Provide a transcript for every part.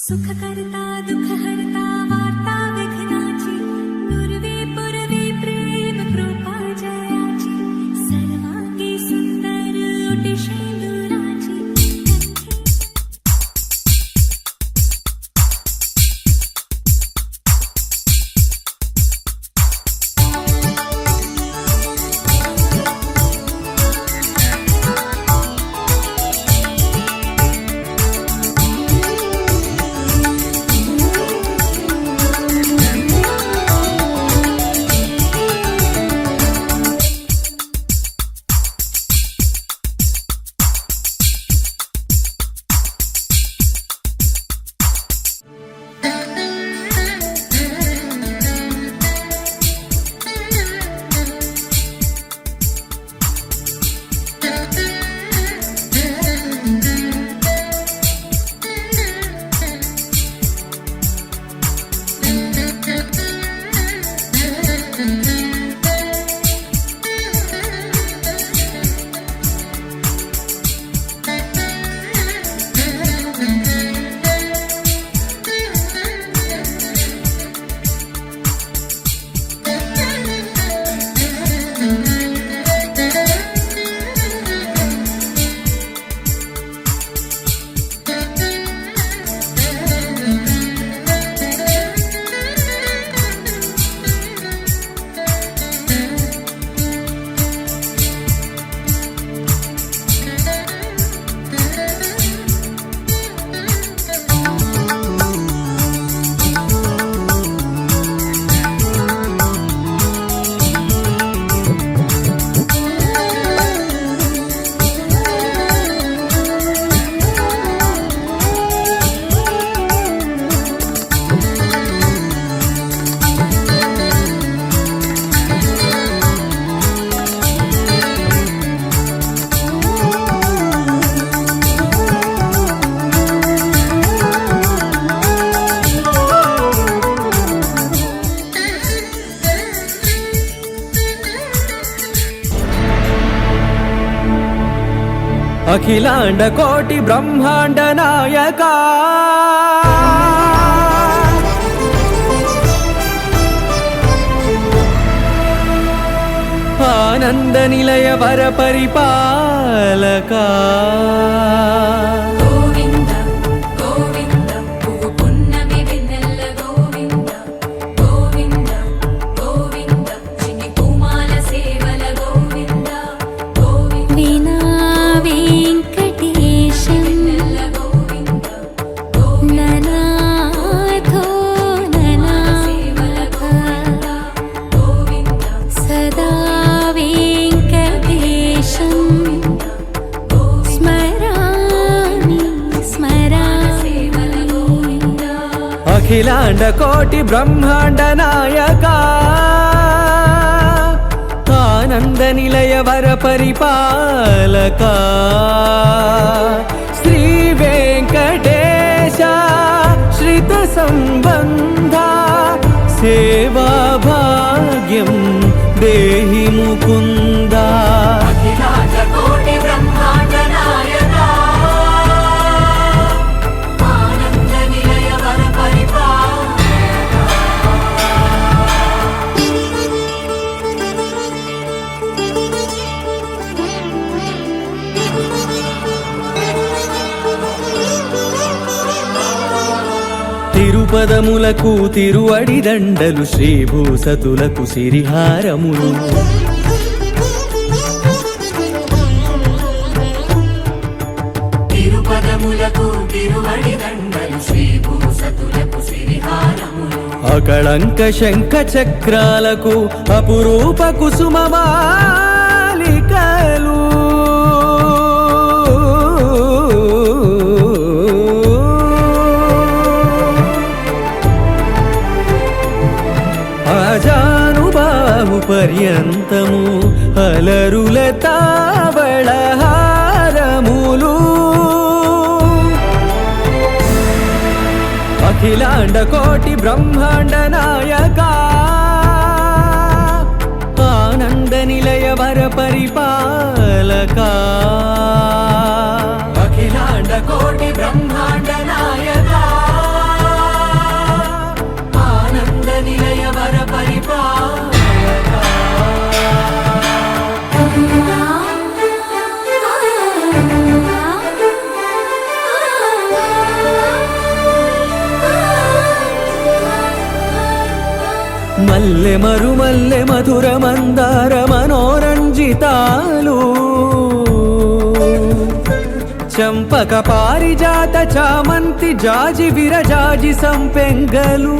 सुखकर्ता दुःखहर्ता वार्ता विघ्नाची पूर्वे पूर्वे प्रेम कृपा जयाची सर्वांगी सुंदर ओटी शेंदुराची अखिलांड कोटि ब्रह्मांड नायका आनंद निलय वर परिपालका अखिलांड कोटि ब्रह्मांड नायका आनंद निलय वर परिपालका श्री वेंकटेश श्रित संबंधा सेवा भाग्यं देहि मुकुंदा अखिलांड कोटि ब्रह्मांड नायका आनंद निलय वर తిరుపదములకు తిరువడి దండలు శ్రీభూసతులకు సిరిహారములు తిరుపదములకు తిరువడి దండలు శ్రీభూసతులకు సిరిహారములు అకళంక శంఖ చక్రాలకు అపురూప కుసుమమాలికలు అజానుబాహు పర్యంతము అలరుల తావళహారములు अखिलांड कोटि ब्रह्मांड नायका आनंद निलय वर परिपालका अखिलांड कोटि ब्रह्मांड नायका మల్లె మరుమల్లె మధుర మందార మనోరంజితాలు చంపక పారిజాత చామంతి జాజి విరజాజి సంపెంగలు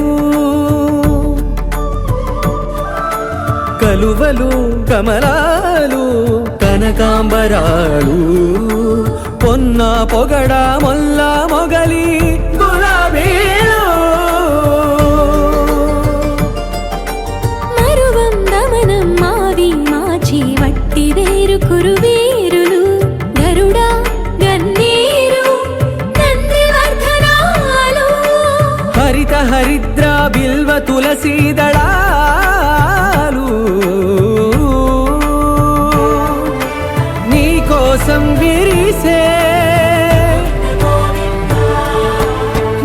కలువలు కమలాలు కనకాంబరాలు పొన్న పొగడ మొల్ల మొగలి గులాబీలు మరువం దమనం మావి మాచి వట్టి వేరు కురువీరులు గరుడ గన్నీరు నందివర్ధనాలు హరిత హరిద్ర బిల్వ తులసీ దళాలు నీ కోసం విరిసే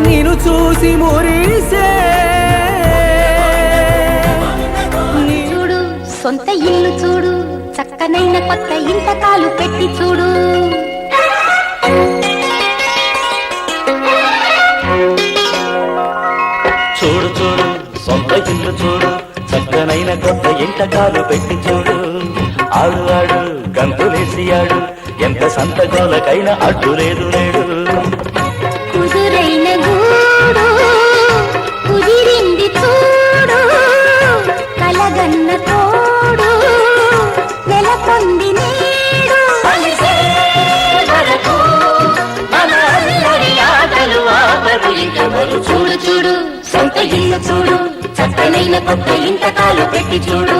నిన్ను చూసి మురిసే చూడు సొంత ఇల్లు చూడు చక్కనైన కొత్త ఇంతకాలు పెట్టి చూడు చూడు చూడు సొంత ఇల్లు చూడు చక్కనైన కొత్త ఇంటకాలు పెట్టి చూడు ఆడు ఆడు గంతులేసి ఆడు ఎంత సంతకోలకైనా అడ్డు లేదు లేడు కుదురైన గూడు కుదిరింది చూడు కలగన్న తోడు నెలకొంది నేడు కలిసే వరకు మన అల్లరి ఆటలు ఆపరు ఇంకెవరు. చూడు చూడు సొంత ఇల్లు చూడు చక్కనైన కొత్త ఇంతకాలు పెట్టి చూడు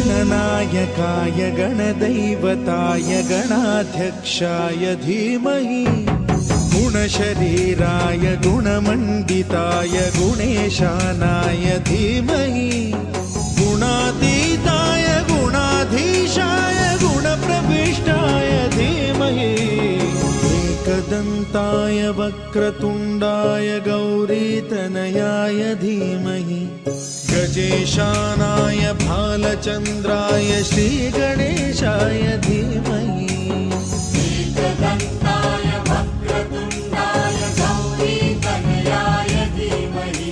गणनायकाय गणदैवताय गणाध्यक्षाय धीमहि गुणशरीराय गुणमण्डिताय गुणेशानाय धीमहि गुणातीताय गुणाधीशाय गुणप्रविष्टाय धीमहि एकदन्ताय वक्रतुण्डाय गौरीतनयाय धीमहि गजेशानाय भालचन्द्राय श्रीगणेशाय धीमहि एकदन्ताय वक्रतुण्डाय गौरीतनयाय धीमहि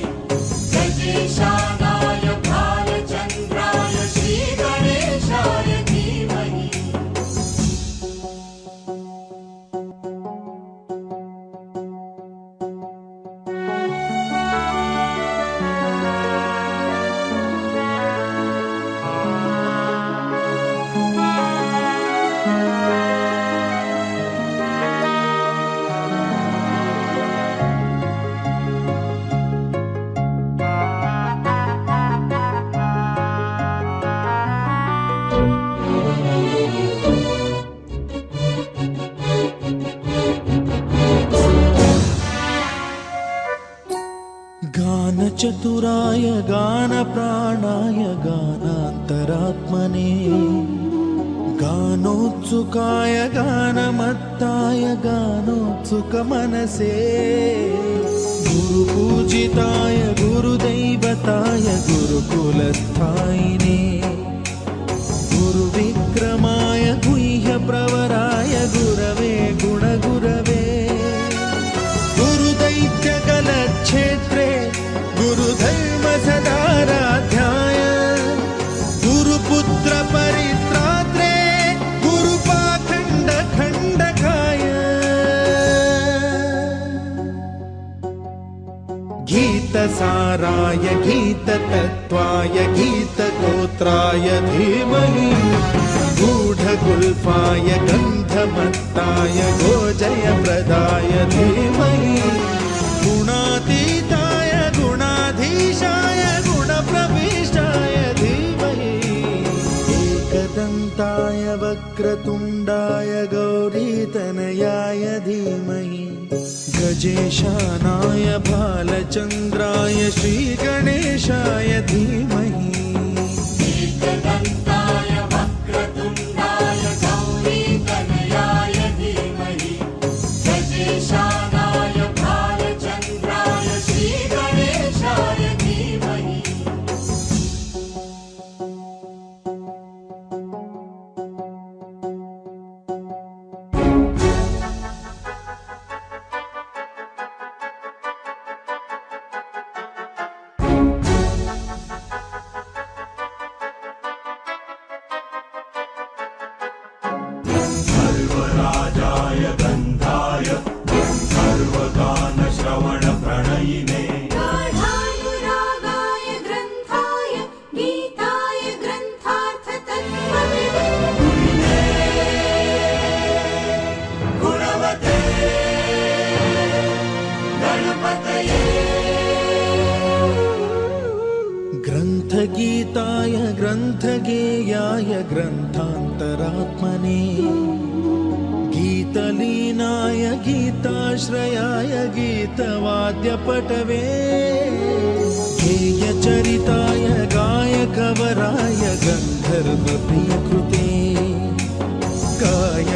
गजेशानाय भालचन्द्राय श्रीगणेशाय धीमहि गानचतुराय गानप्राणाय गानान्तरात्मने गानोत्सुकाय गानमत्ताय गानोत्सुकमनसे गुरुपूजिताय गुरुदैवताय गुरुकुलस्थायिने गुरुविक्रमाय गुह्यप्रवराय गुरवे गुणगुरवे गुरुदैत्यकलक्षेत्रे गुरुधर्म सदाराध्याय गुरुपुत्र परित्रात्रे गुरुपाखण्ड खण्डकाय गीतसाराय गीततत्त्वाय गीतगोत्राय धीमहि गूढगुल्फाय गन्धमत्ताय गोजयप्रदाय धीमहि गुणातीताय गुणाधीशाय गुणप्रविष्टाय धीमहि वक्रतुण्डाय गौरीतनयाय धीमहि गजेशानाय भालचन्द्राय श्रीगणेशाय धीमहि एकदन्ताय वक्रतुण्डाय गौरीतनयाय धीमहि गजेशानाय भालचन्द्राय श्रीगणेशाय धीमहि सर्वराजाय गन्धाय सर्वगानश्रवणप्रणयिने गाढानुरागाय ग्रन्थाय गीताय ग्रन्थार्थतत्त्वविदे गुणवते गणपतये ग्रन्थगीताय ग्रन्थगेयाय ग्रन्थान्तरात्मने गीतलीनाय गीताश्रयाय गीतवाद्यपटवे गेयचरिताय गायकवराय गन्धर्वप्रियकृते कायकाधीनविग्रहाय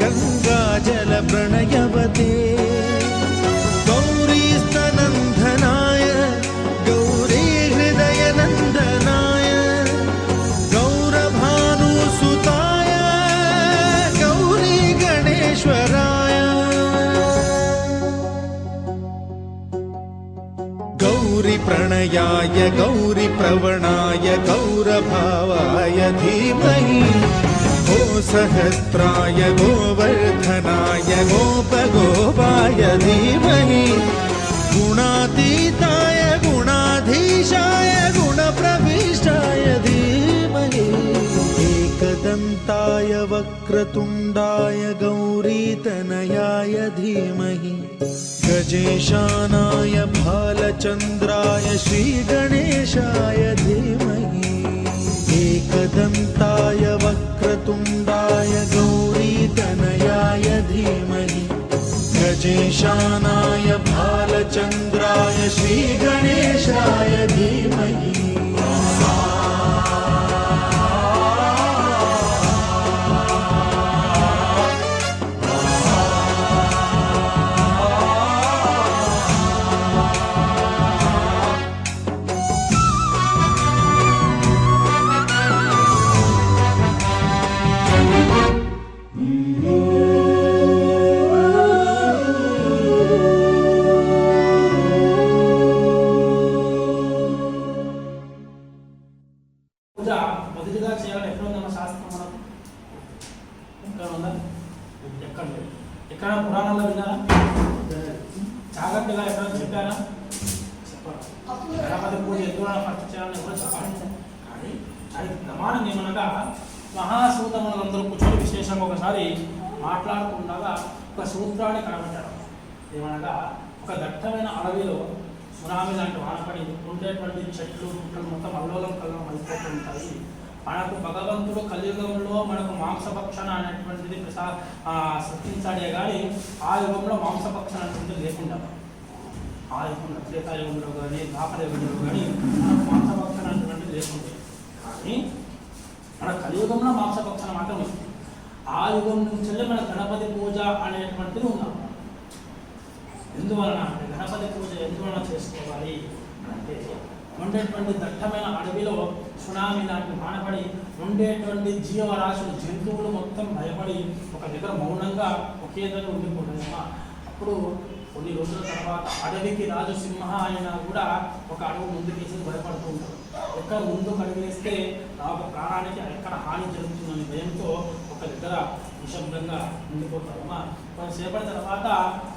गङ्गाजलप्रणयवते गौरीस्तनन्दनाय गौरीहृदयनन्दनाय गौरभानुसुताय गौरीगणेश्वराय गौरीप्रणयाय गौरीप्रवणाय गौरभावाय धीमहि गोसहस्राय गोवर्धनाय गोपगोपाय धीमहि गुणातीताय गुणाधीशाय गुणप्रविष्टाय धीमहि एकदन्ताय वक्रतुण्डाय गौरीतनयाय धीमहि गजेशानाय भालचन्द्राय श्रीगणेशाय धीमहि एकदन्ताय वक्रतुण्डाय गौरीतनयाय धीमहि गजेशानाय भालचन्द्राय श्रीगणेशाय धीमहि పూజ మొదటిగా చేయాలని ఎక్కడ ఉందన్న శాస్త్రం మనకు ఎక్కడ ఉందా ఎక్కడ లేదు ఎక్కడ పురాణాల్లో విన్నారా జాగ్రత్తగా ఎక్కడ చెప్పారా చెప్పాలి గణపతి పూజ ఎందుకు ఫస్ట్ చేయాలని కూడా చెప్పాలి కానీ అది ప్రమాణం ఏమనగా మహాసూతములందరూ కూర్చొని విశేషంగా ఒకసారి మాట్లాడుకుండగా ఒక సూత్రాన్ని కనబెట్టారు ఏమనగా ఒక దట్టమైన అడవిలో సునామీ లాంటి వానపడి ఉండేటువంటి చెట్లు పుట్టలు మొత్తం అల్లోలం కల్లం అయిపోతూ ఉంటాయి. మనకు భగవంతుడు కలియుగంలో మనకు మాంసభక్షణ అనేటువంటిది సృష్టించాడే కానీ ఆ యుగంలో మాంసభక్షణ అనేటువంటిది లేకుండా ఆ యుగంలో త్రేతాయుగంలో కానీ ద్వాపరయుగంలో కానీ మనకు మాంసభక్షణ అనేటువంటిది లేకుండా కానీ మన కలియుగంలో మాంసభక్షణ మాత్రం ఉంది. ఆ యుగం నుంచి మన గణపతి పూజ అనేటువంటిది ఉన్నాం. ఎందువలన అంటే గణపతి పూజ ఎందువలన చేసుకోవాలి అంటే ఉండేటువంటి దట్టమైన అడవిలో సునామీ లాంటి వానపడి ఉండేటువంటి జీవరాశులు జంతువులు మొత్తం భయపడి ఒక దగ్గర మౌనంగా ఒకే దగ్గర ఉండిపోతున్నాయమ్మా. అప్పుడు కొన్ని రోజుల తర్వాత అడవికి రాజు సింహ అయినా కూడా ఒక అడవి ముందుకేసి భయపడుతూ ఉంటారు. ఎక్కడ ముందుకు అడిగేస్తే నాకు ప్రాణానికి ఎక్కడ హాని జరుగుతుందనే భయంతో ఒక దగ్గర నిశ్శబ్దంగా ఉండిపోతారమ్మా. కొంతసేపటి తర్వాత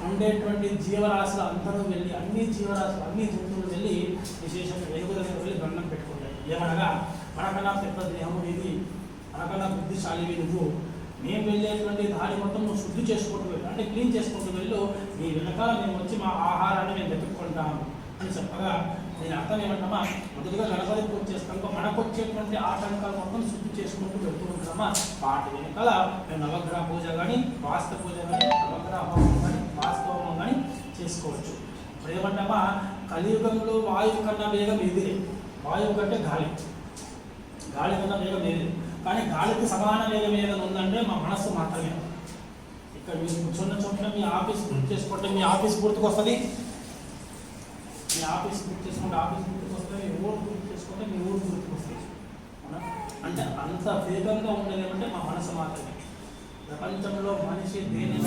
ఉండేటువంటి జీవరాశులు అందరూ వెళ్ళి అన్ని జీవరాశులు అన్ని జంతువులు వెళ్ళి విశేషంగా వెలుగు దగ్గర వెళ్ళి దండం పెట్టుకుంటాయి. ఏమనగా మనకన్నా పెద్ద దేహము ఇది, మనకన్నా బుద్ధిశాలివి నువ్వు, మేము వెళ్ళేటువంటి దారి మొత్తం నువ్వు శుద్ధి చేసుకుంటూ వెళ్ళు అంటే క్లీన్ చేసుకుంటూ వెళ్ళు, నీ వెనకాల మేము వచ్చి మా ఆహారాన్ని మేము వెతుక్కుంటాము అని చెప్పగా దీని అర్థం ఏమంటామా, మొదటిగా గణపతి పూజ చేస్తాం, మనకు వచ్చేటువంటి ఆటంకాలు మొత్తం శుద్ధి చేసుకుంటూ వెళ్తూ ఉంటామా. వాటి వెనుకల మేము నవగ్రహ పూజ కానీ, వాస్తు పూజ కానీ, నవగ్రహ హోమం కానీ, వాస్తు హోమం కానీ చేసుకోవచ్చు. ఇప్పుడు ఏమంటామా, కలియుగంలో వాయువు కన్నా వేగం ఎదిరే, వాయువు కంటే గాలి, గాలి కన్నా వేగం ఎదిరే. కానీ గాలికి సమాన వేగం ఏదైనా ఉందంటే మా మనస్సు మాత్రమే. ఇక్కడ మీరు కూర్చున్న చోట్ల మీ ఆఫీస్ గుర్తు చేసుకుంటే మీ ఆఫీస్ గుర్తుకొస్తుంది, మీ ఆఫీస్ గుర్తు చేసుకుంటే ఆఫీస్ గుర్తుకొస్తుంది, మీ ఊరు గుర్తు చేసుకుంటే మీ ఊరు గుర్తుకొస్తుంది. అంటే అంత వేగంగా ఉండేది ఏమంటే మా మనసు మాత్రమే. ప్రపంచంలో మనిషి దేని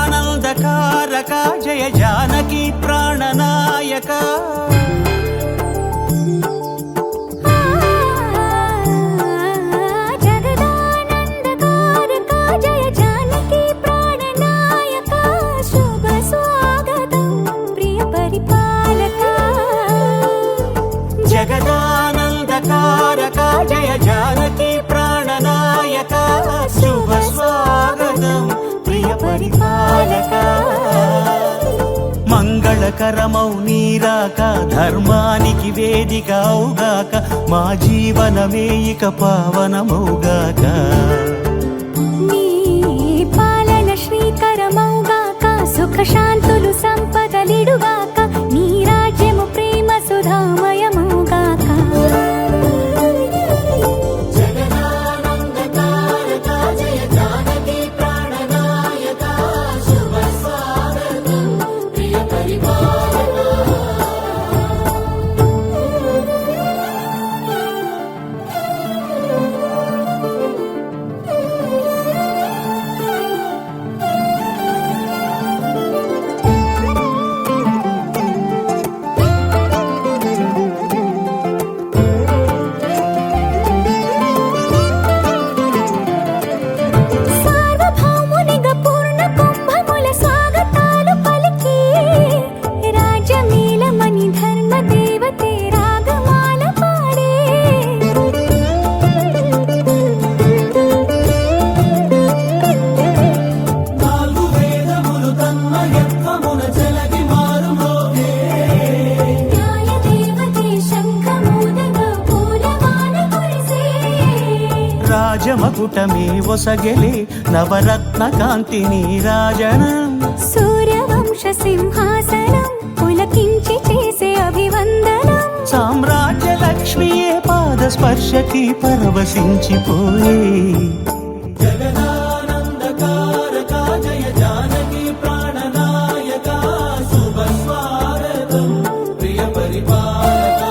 జగదానందకారక జయ జానకి ప్రాణనాయక జగదానందకారక జయ జానకి ప్రాణనాయక శుభ స్వాగతం ప్రియ పరిపాలక. జగదానందకారక జయ జానకి ప్రాణనాయక శుభ స్వాగతం ప్రియ పరిపాలక. మంగళకరమౌ నీరాక ధర్మానికి వేదిక అవుగాక, మా జీవనమే ఇక పావనమౌగాక. నీ పాలన శ్రీకరమౌగాక, సుఖ శాంతులు సంపదలిడుగాక, నీ రాజ్యము ప్రేమ సుధామయమౌగాక. జగదానందకారక జయ జానకి ప్రాణనాయక శుభ స్వాగతం ప్రియ పరిపాలక. సార్వభౌమునిగా పూర్ణ కుంభముల స్వాగతాలు పలికి, రాజమేళమణి ధర్మ దేవతే రాగమాల పాడే. నాలుగు వేదములు తన్మయత్వమున జలగి మారుమోగే, న్యాయ దేవతే శంఖమూదగా పూలవాన కురిసే. రాజమకుటమే ఒసగెలే నవరత్న కాంతిని రాజనం. సూర్యవంశ సింహాసనం పులకించి చేసే అభివందనం. సామ్రాజ్య లక్ష్మియే పాద స్పర్శకి పరవశించిపోయే. జగదానందకారక జయ జానకి ప్రాణనాయక శుభ స్వాగతం ప్రియ పరిపాలక.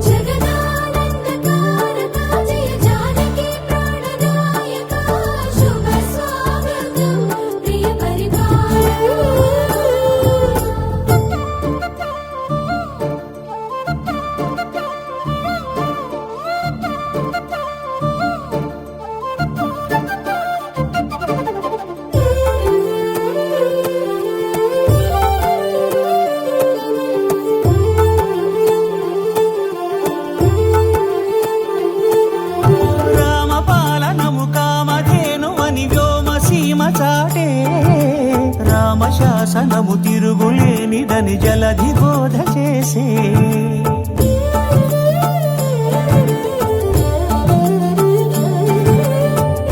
జగదానందకారక జయ జానకి ప్రాణనాయక శుభ స్వాగతం ప్రియ పరిపాలక. రామపాలనము కామధేను అని వ్యోమసీమ చాటే, రామశాసనము తిరుగులేనిదని జలధి బోధ చేసే.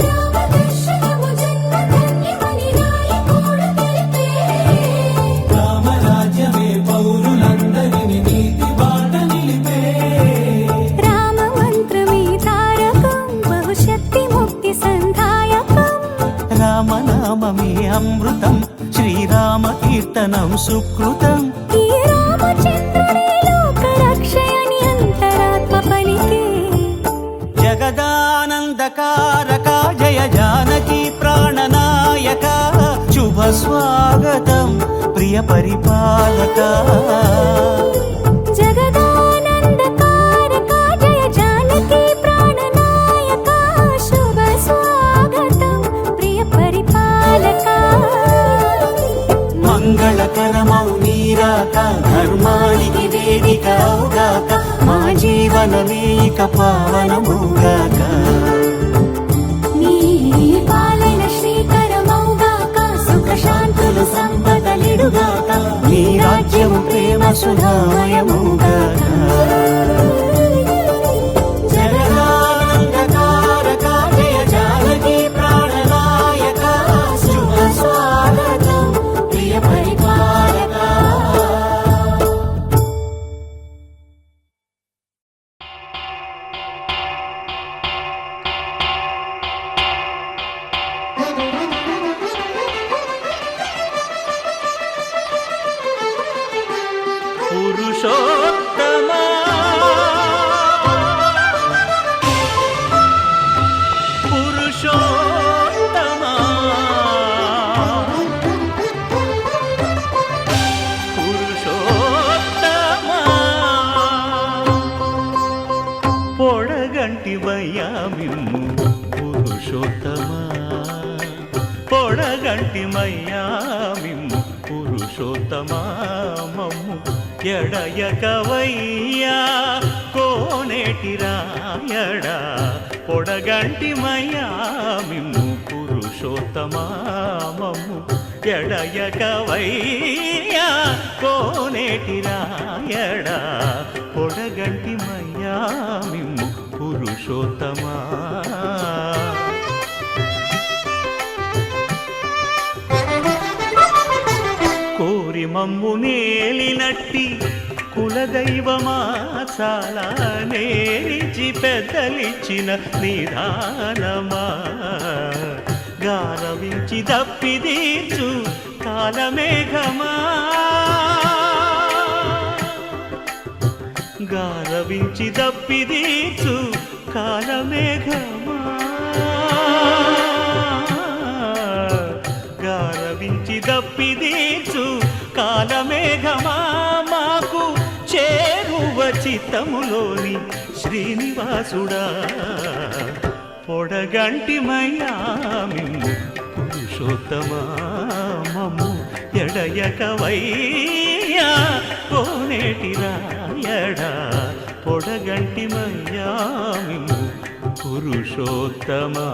రామదర్శనము జన్మధన్యమని నాయకుడు తెలిపే. రామరాజ్యమే పౌరులందరిని నీతి బాట నిలిపే. రామ మంత్రమే తారకం బహుశక్తి ముక్తి సంధాయకం. రామనామమే అమృతం శ్రీరామ కీర్తనం సుకృతం. ఈ రామచంద్రుడే లోక రక్షయని అంతరాత్మ పలికే. జగదానందకారక జయ జానకి ప్రాణనాయక శుభ స్వాగతం ప్రియ పరిపాలక జగదానందకారక జయ జానకి ప్రాణనాయక శుభ స్వాగతం ప్రియ పరిపాలక మంగళకరమౌ నీరాక ధర్మానికి వేదిక అవుగాక మా జీవనమే ఇక పావనముగాక నీ పాలన శ్రీకరమౌగాక సుఖ శాంతులు సంపదలిడుగాక నీ రాజ్యము ప్రేమ సుధామయముగాక జగదానందకారక జయ జానకి ప్రాణనాయక శుభ స్వాగతం ప్రియ పరిపాలక పురుషోత్తమా పురుషోత్తమా పురుషోత్తమా పొడగంటివయ్యా మిమ్ము పురుషోత్తమా పొడగంటిమయ్యా మిమ్ము పురుషోత్తమా మమ్ము ఎడయకవయ్యా కోనేటి రాయడా పొడగంటిమయ్యా మిమ్ము పురుషోత్తమా మమ్ము ఎడయకవయ్యా కోనేటి రాయడా పొడగంటిమయ్యా మిమ్ము పురుషోత్తమా కోరి మమ్ము నేలినట్టి కులదైవమా చాలా నేరిచి పెద్దలిచ్చిన నిదానమా గారవించి దప్పిదీర్చు కాలమేఘమా గారవించి దప్పిదీర్చు కాలమేఘమా గారవించి దప్పిదీర్చు కాలమేఘమా మాకు చేరువ చిత్తములోని శ్రీనివాసుడా పొడగంటిమయ్యా మిమ్ము పురుషోత్తమా మమ్ము ఎడయకవయ్యా కోనేటి రాయడా పొడగంటిమయ్యా మిమ్ము పురుషోత్తమా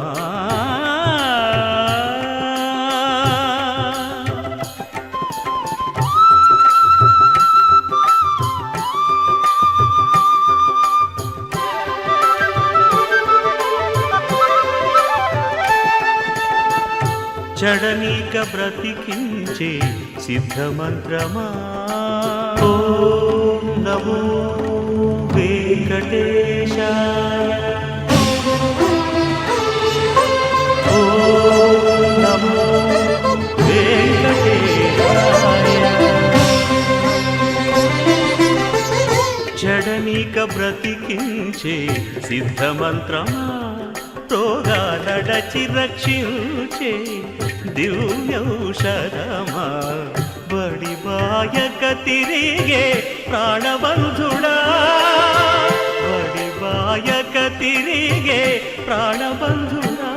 చడనీక బ్రతికించే సిద్ధమంత్రమా ఓం నమో వెంకటేశాయ ఓం నమో వెంకటేశాయ చడనీక బ్రతికించే సిద్ధమంత్రమా రోగాలడచి రక్షించే దివ్యౌషధమా బడిబాయక తిరిగే ప్రాణబంధుడా బడిబాయక తిరిగే ప్రాణబంధుడా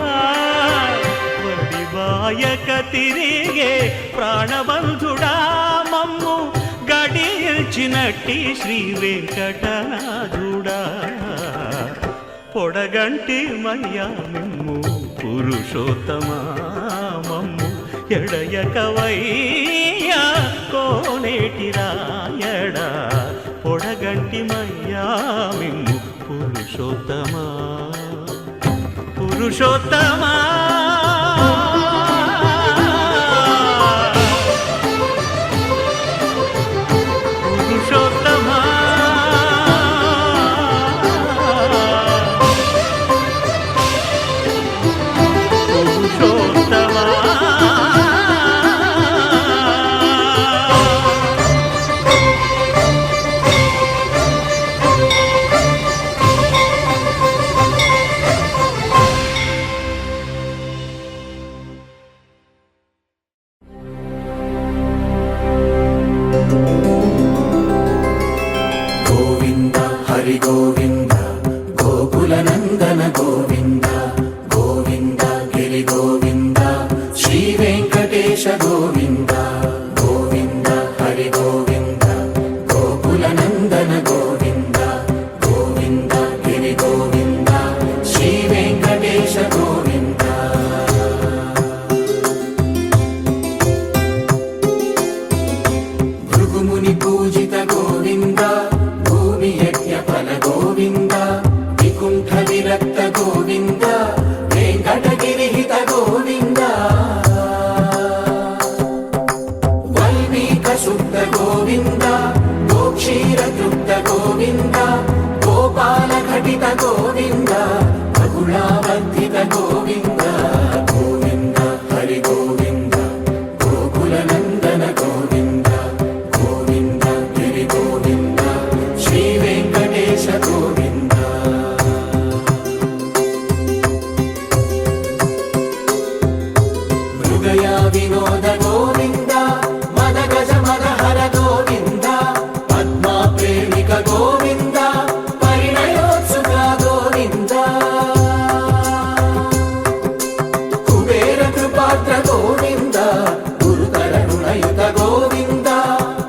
బడిబాయక తిరిగే ప్రాణబంధుడా మమ్ము గడిచినట్టి శ్రీ వెంకటనాథుడా పొడగంటి మయ్యా మిమ్ము పురుషోత్తమా మమ్ము ఎడయకవయ్యా కోనేటి రాయడా పొడగంటి మయ్యా మిమ్ము పురుషోత్తమా పురుషోత్తమా పురుషోత్తమా హరి గోవింద గోకుల నందన గోవింద గోవింద గిరి గోవింద శ్రీ వెంకటేశ గోవింద గోవింద హరి గోవింద గోకుల నందన గోవింద గోవింద గిరి గోవింద శ్రీ వెంకటేశ గోవింద భృగుముని పూజిత గోవింద భూమి యజ్ఞ ఫల గోవింద వికుంఠ విరక్త గోవింద వెంకటగిరిహిత గోవింద వల్మీక శుద్ధ గోవింద గోక్షీర తృప్త గోవింద గోపాల ఘటిత గోవింద బహుళావర్ధిత గోవింద గోవింద హరి గోవింద గోకుల నందన గోవింద గోవింద గిరి గోవింద శ్రీ వెంకటేశ గోవింద మృగయా వినోద గోవింద మద గజ మద హర గోవింద పద్మా ప్రేమిక గోవింద పరిణయోత్సుక గోవింద కుబేర కృపాత్ర గోవింద గురుతర రుణయుత గోవింద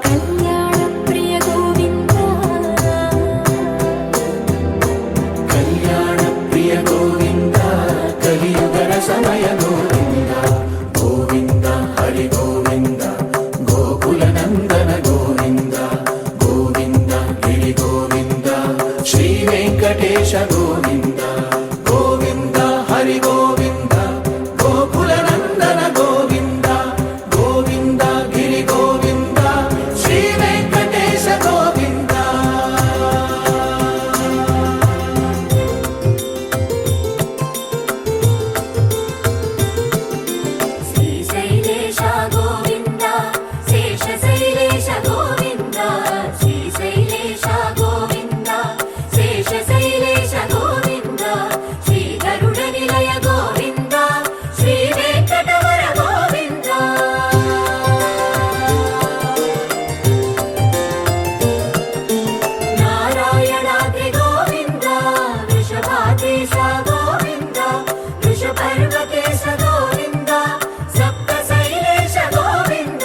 కళ్యాణ ప్రియ గోవింద కళ్యాణ ప్రియ గోవింద కలియుగ రసమయ గోవింద గోవింద హరి గోవింద గోకుల నందన గోవింద గోవింద గిరి గోవింద శ్రీ వెంకటేశ గోవింద గోవింద హరి గోవింద గోకుల నందన గోవింద గోవింద గిరి గోవింద శ్రీ వెంకటేశ గోవింద శ్రీశైలేశ గోవింద శేషశైలేశ గోవింద శ్రీశైలేశ గోవింద శేషశైలేశ గోవింద శ్రీ గరుడ నిలయ గోవింద శ్రీ వెంకటవర గోవింద నారాయణాద్రి గోవింద వృషభాదేశ గోవింద వృషపర్వతేశ గోవింద సప్త శైలేశ గోవింద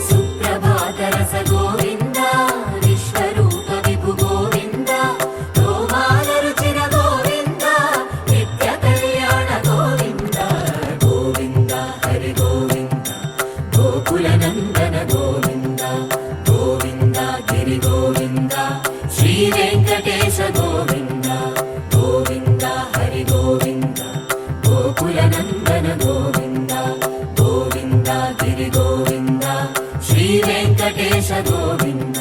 సుప్రభాతరస గోవింద విశ్వరూప విభు గోవింద గోమాల రుచిర గోవింద నిత్య కళ్యాణ గోవింద గోవింద హరి గోవింద గోకుల నందన గోవింద గోవింద గిరి గోవింద శ్రీ వెంకటేశ గోవింద గోవింద హరి గోవింద గోకుల నందన గోవింద గోవింద గిరి గోవింద శ్రీ వెంకటేశ గోవింద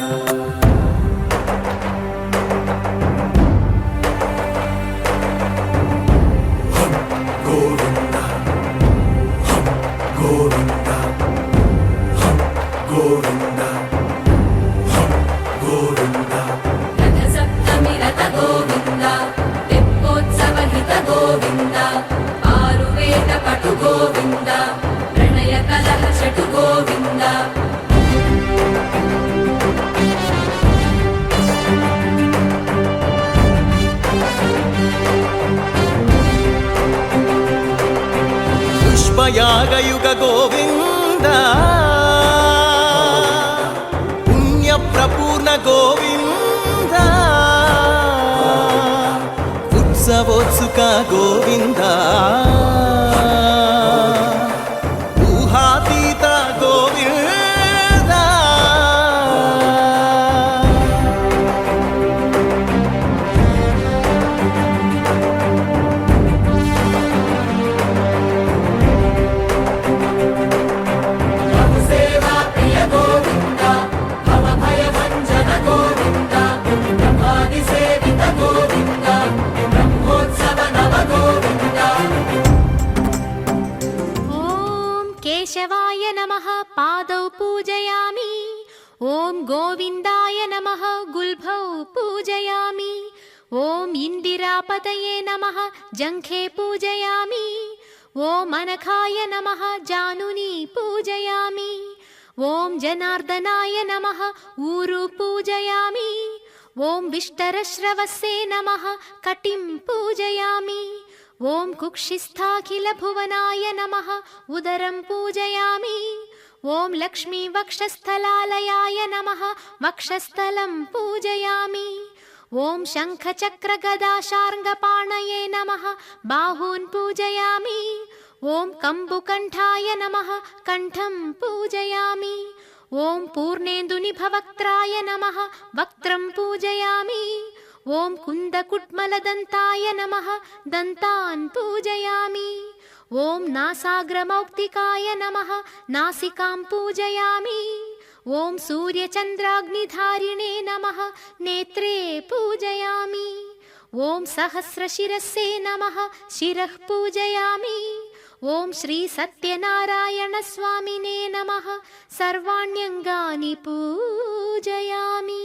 గోవింద గోవింద గోవింద గోవింద రథ సప్తమి రథ గోవింద తెప్పోత్సవ హిత గోవింద ఆరువేద పటు గోవింద ప్రణయ కలహ షటు గోవింద పుష్పయాగయుగ గోవింద పుణ్య ప్రపూర్ణ గోవింద ఉత్సవోత్సుక గోవింద ఊహాతీత గోవింద సేవా ప్రియ గోవింద భవ భయ భంజన గోవింద బ్రహ్మాది సేవిత గోవింద బ్రహ్మోత్సవ నవ గోవింద ఓం కేశవాయ నమః పాదౌ పూజయామి ఓం గోవిందాయ నమః గుల్భౌ పూజయామి ఓం ఇందిరాపతయే నమః జంఘే పూజయామి ఓం అనఖాయ నమః జానుని పూజయామి ఓం జనార్దనాయ నమః ఊరు పూజయామి. ఓం విష్టరశ్రవస్సే నమః కటిం పూజయామి. ఓం కుక్షిస్థాఖిల భువనాయ నమః ఉదరం పూజయామి. ఓం లక్ష్మీ వక్షస్థలాలయాయ నమః వక్షస్థలం పూజయామి. ఓం శంఖచక్ర గదాశార్ంగపాణయే నమః బాహూన్ పూజయామి. ఓం కంబుకంఠాయ నమః కంఠం పూజయామి. ఓం పూర్ణేందునిభవక్త్రాయ నమః వక్త్రం పూజయామి. ఓం కుందకుడ్మలదంతాయ నమః దంతాన్ పూజయామి. ఓం నాసాగ్రమౌక్తికాయ నమః నాసికాం పూజయామి. ఓం సూర్యచంద్రాగ్నిధారిణే నమః నేత్రే పూజయామి. ఓం సహస్రశిరస్సే నమః శిరః పూజయామి. ఓం శ్రీ సత్యనారాయణ స్వామినే నమః సర్వాణ్యంగాని పూజయామి.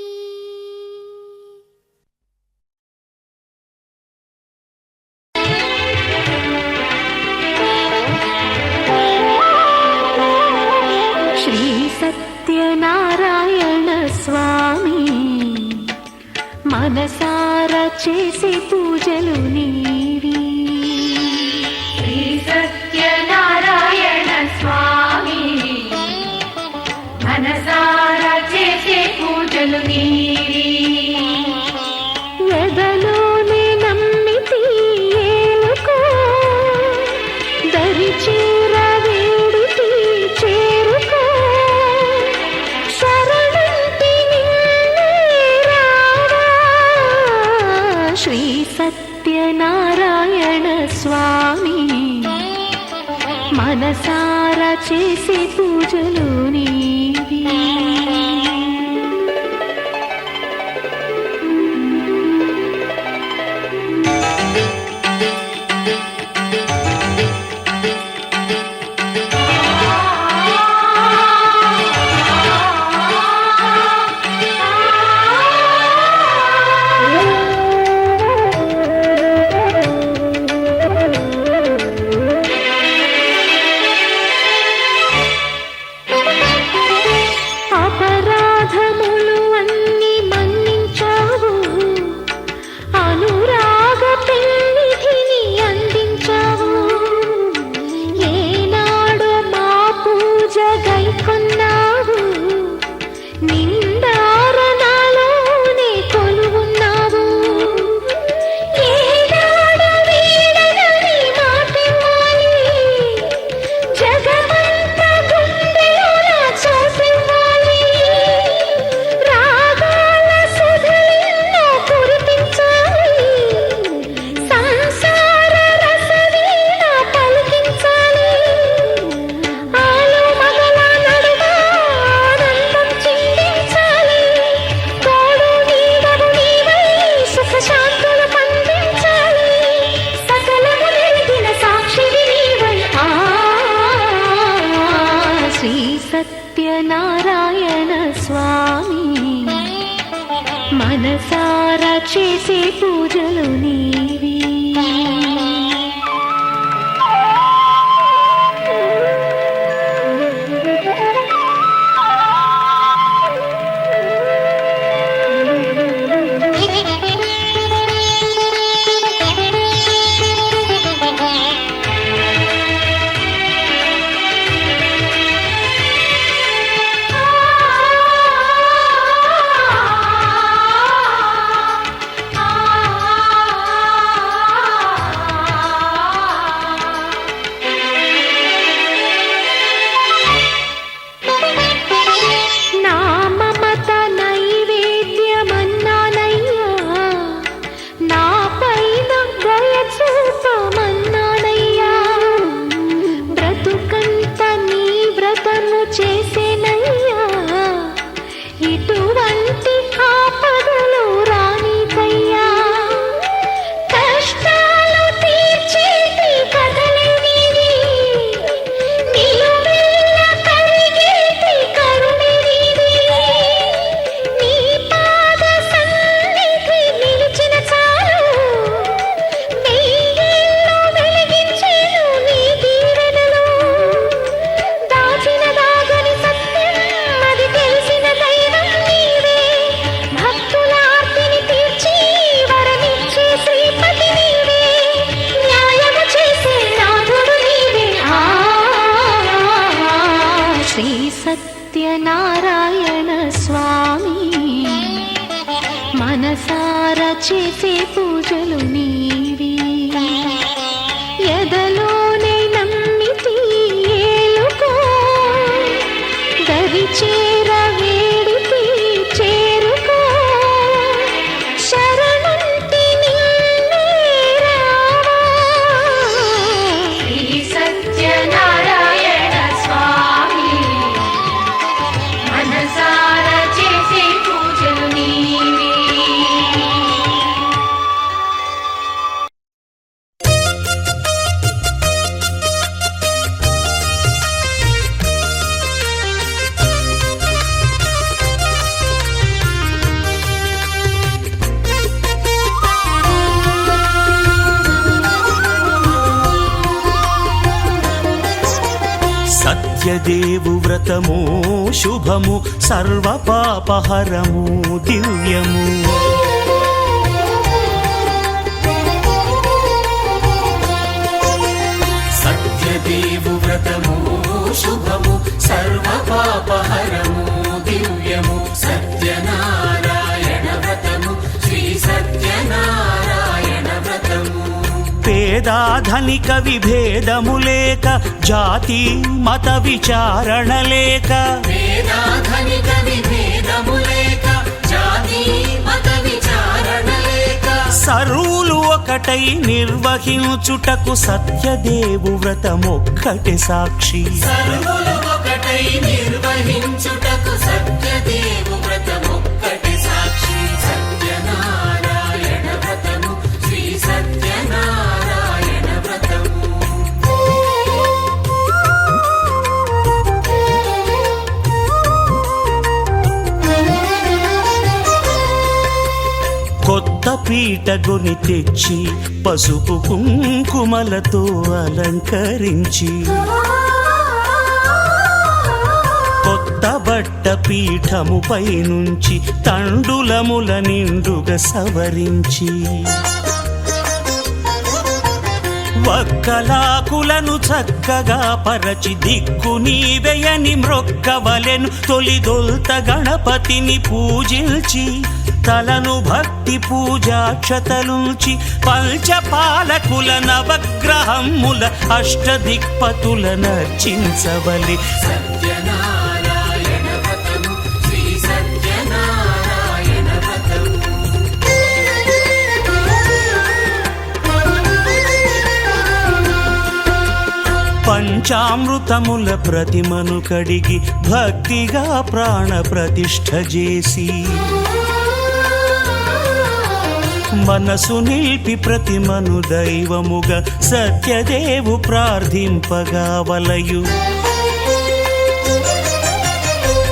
శ్రీ సత్యనారాయణ స్వామి మనసారా చేసే పూజలు నీవి. శ్రీ సత్యనారాయణ స్వామి మనసారా చేసే పూజలు నీవి. ఎదలోనే నమ్మితి ఏలుకో దరి చేర వేడితి చేరుకో శరణంటి నిన్నే రావా. శ్రీ సత్యనారాయణ స్వామి మనసారా చేసే పూజలు నీవి. అపరాధములు అన్ని మన్నించావు, అనురాగ పెన్నిధిని అందించావు. ఏనాడు మా పూజ గైకొన్నావు, నిండారణాలోనే కొలువున్నావు. ఏనాడు వీడనని మాటివ్వాలి, జగమంత గుండెలోన చూపివ్వాలి. రాగాల సుధలెన్నో కురిపించాలి, సంసార రసవీణ పలికించాలి. ఆలు మగల నడుమ ఆనందం చిందించాలి. తోడు నీడవు నీవై సుఖ శాంతులు పండించాలి. సకలము నెరిగిన సాక్షివి నీవై. శ్రీ సత్యనారాయణ స్వామి మనసారా చేసే పూజలు నీవి. సత్యనారాయణ స్వామి మనసార చేసే పూజలు నీవి ఎదలోనే నమ్మితి ఏలుకో దరి చేర వేడితి చేరుకో శరణంటి నిన్నే రావా శ్రీ సత్యనారాయణ స్వామి మనసార చేసే పూజలు నీవి సత్యదేవు వ్రతము శుభము సర్వ పాపహరము దివ్యము సత్యదేవు వ్రతము శుభము సర్వ పాపహరము దివ్యము సత్యనారాయణ వ్రతము శ్రీ సత్యనారాయణ వ్రతము పేదాధనిక విభేదము లేక జాతి మత విచారణ లేక వేదాధనిక విభేదము లేక జాతి మత విచారణ లేక సర్వులు ఒకటై నిర్వహించుటకు సత్యదేవు వ్రతమొక్కటి సాక్షి సర్వులు ఒకటై నిర్వహించుటకు సత్యదేవు వ్రతమొక్కటి సాక్షి సత్యనారాయణ వ్రతము శ్రీ సత్యనారాయణ వ్రతము కొత్త పీటగొని తెచ్చి పసుపు కుంకుమలతో అలంకరించి కొత్త బట్ట పీఠముపై నుంచి తండులముల నిండుగా సవరించి వక్కలాకులను చక్కగా పరచి దిక్కు నీవెయని మ్రొక్కవలెను తొలిదొల్త గణపతిని పూజించి తలను భక్తి పూజాక్షతలుంచి పంచపాలకుల నవగ్రహముల అష్టదిక్పతుల నర్చించవలి సత్యనారాయణ వ్రతము శ్రీ సత్యనారాయణ వ్రతము పంచామృతముల ప్రతిమను కడిగి భక్తిగా ప్రాణ ప్రతిష్ఠ చేసి మనసు నిలిపి ప్రతిమను దైవముగా సత్యదేవు ప్రార్థింపగా వలయు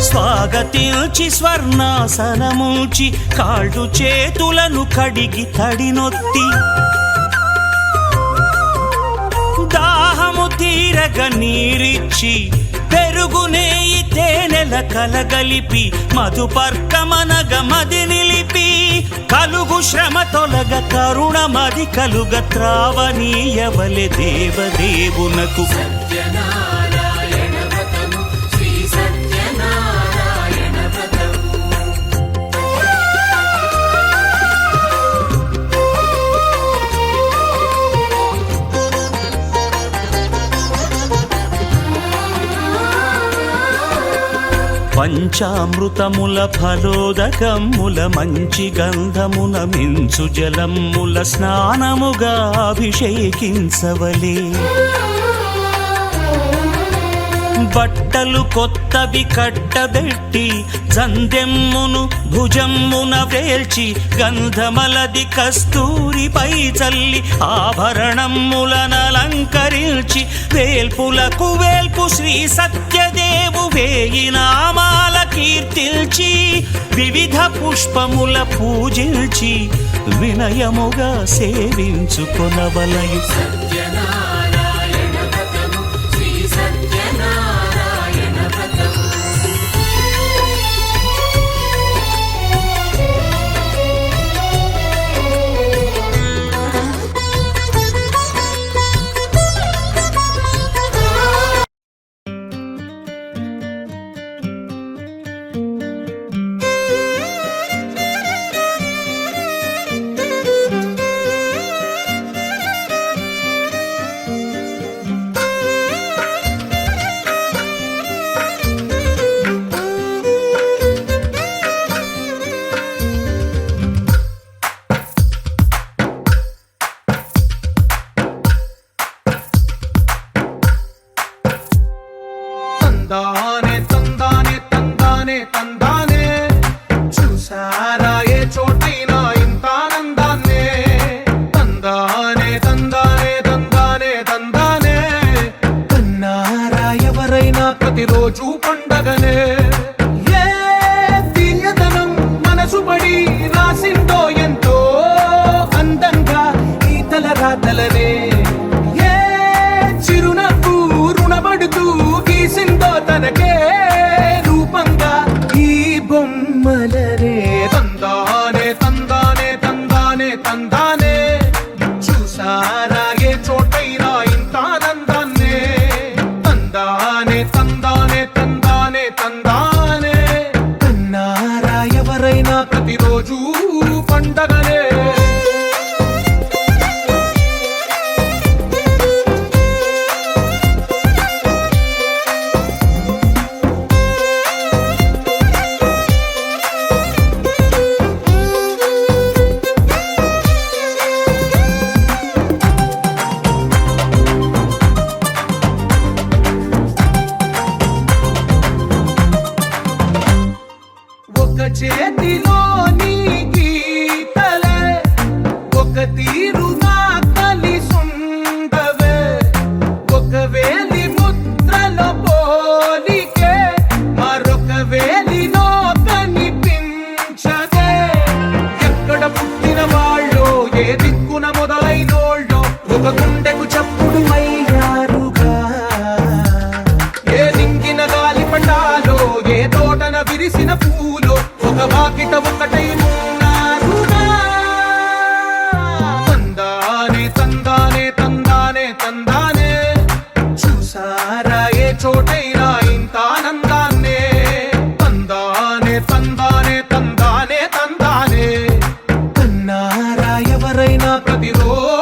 స్వాగతించి స్వర్ణాసనముంచి కాళ్ళు చేతులను కడిగి తడినొత్తి దాహము తీరగ నీరిచ్చి పెరుగు నెయ్యి తేనెల కలగలిపి మధుపర్కమనగ మది నిలిపి కలుగు శ్రమ తొలగ కరుణ మది కలుగ త్రావనీయవలె దేవదేవునకు సత్యనారాయణ వ్రతము శ్రీ సత్యనారాయణ వ్రతము పంచామృతముల ఫలోదకముల మంచి గంధమున మించు జలముల స్నానముగా అభిషేకించవలే బట్టలు కొత్తవి కట్టబెట్టి జందెమ్మును భుజమ్మున వేల్చి గంధమలది కస్తూరిపై చల్లి ఆభరణములనలంకరించి వేల్పులకు వేల్పు శ్రీ సత్యదేవు వేయి నామాల కీర్తిల్చి వివిధ పుష్పముల పూజించి వినయముగా సేవించుకొనవలయు సత్యనారాయణ వ్రతము శ్రీ సత్యనారాయణ వ్రతము తందానే తందానే తందానే తందానే చూసారా ఏ చోటైనా ఇంత ఆనందాన్నే తందానే తందానే తందానే తందానే కన్నారా ఎవరైనా ప్రతిరోజు పండగనే ఏ తీయదనం మనసు పడి రాసిందో ఎంతో అందంగా ఈ తల రాతలనే ఏ చిరునవ్వు రుణపడుతూ గీసిందో తనకే రూపంగా ఈ బొమ్మలనే తందానే తందానే తందానే తందానే చూసారా ఏ చోటైనా ఇంత ఆనందాన్నే తందానే తందానే తందానే తందానే కన్నారా ఎవరైనా ప్రతిరోజు పండగనే ఒక చేతిలోని గీతలే ఒక తీరుగా కలిసుండవే ఒక వేలి ముద్రల పోలికే మరొక వేలిలో కనిపించదే ఎక్కడ పుట్టిన వాళ్ళో ఏ దిక్కున మొదలైనోళ్ళో ఒక గుండెకు చప్పుడు అయ్యారుగా ఏ దింగిన గాలి పటాలో ఏ తోటన విరిసిన పూలో ఒక వాకిట ఒకటై ఉన్నారుగా తందానే తందానే తందానే తందానే చూసారా ఏ చోటైనా ఇంత ఆనందాన్నే తందానే తందానే తందానే తందానే కన్నారా ఎవరైనా ప్రతిరోజు